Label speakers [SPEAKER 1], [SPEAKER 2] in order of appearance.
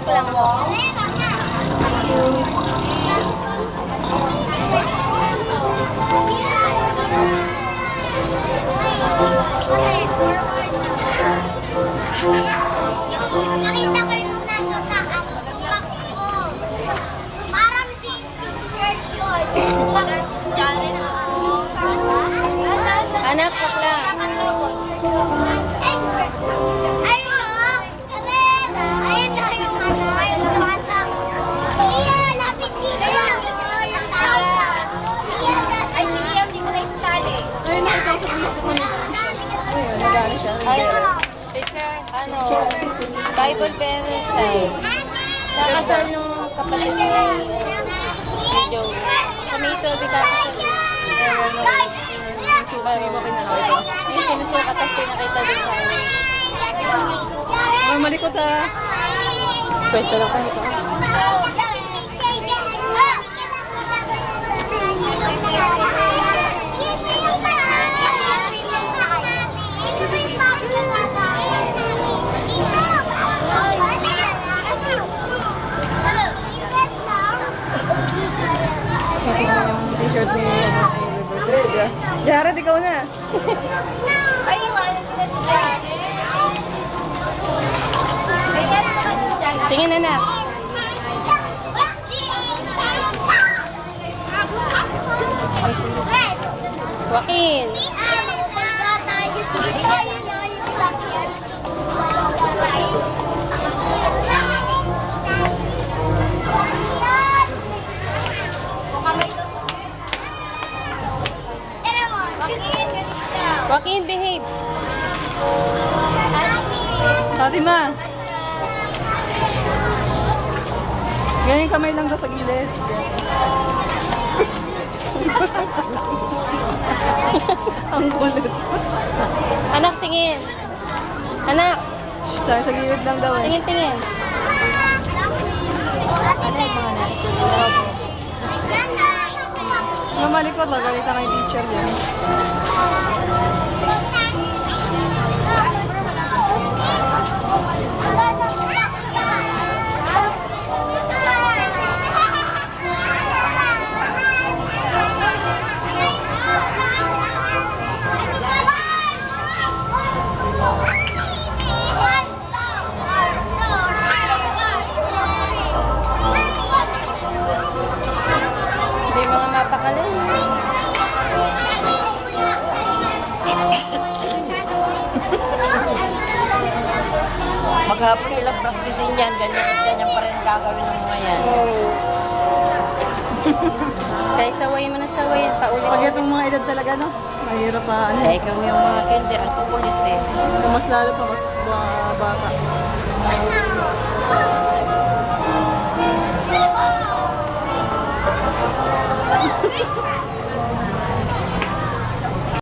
[SPEAKER 1] ko lang mo.
[SPEAKER 2] Nakita ko rin nasa taas, tumakbo. Parang si Teacher George.
[SPEAKER 1] Anak, bakla.
[SPEAKER 2] Ayun o, ayun na yung ano, yung bata. Iya, lapit dito. Ay, si Liam, di ko na isasali.
[SPEAKER 3] Ay, nakita ko sa Facebook ko nito. Ayun, nagano siya.
[SPEAKER 1] Ay, teacher, ano, Bible parents siya. Nakasal nung kapatid ni Joe. Kumito, di kakasal. Yung sinusukat, tapos pinakita din sa akin.
[SPEAKER 3] Malikot ah.
[SPEAKER 1] Pwede lang kami ko.
[SPEAKER 3] Yung t-shirt ni Jared, ikaw na.
[SPEAKER 2] Ay, iwanan ko na si Jared.
[SPEAKER 1] Tingin, anak. Joaquin. Joaquin, behave.
[SPEAKER 3] Fatima. Ganyan kamay lang daw sa gilid. Ang kulit.
[SPEAKER 1] Anak, tingin. Anak,
[SPEAKER 3] Sa gilid lang daw eh.
[SPEAKER 1] tingin, tingin. Ano yung mga nurses?
[SPEAKER 3] Mamalikot lang, galit na kay teacher yan.
[SPEAKER 1] Hindi mga mapakalis.
[SPEAKER 4] Maghapon nila practicein yan, ganyan pa rin gagawin ng mga yan.
[SPEAKER 1] Kahit sawayin mo na sawayin, paulit.
[SPEAKER 3] Pag itong mga edad talaga, no? Mahirap pa, ano.
[SPEAKER 4] Eh, kung yung mga kinder, ang kukulit eh.
[SPEAKER 3] Mas lalo pa, mas bata.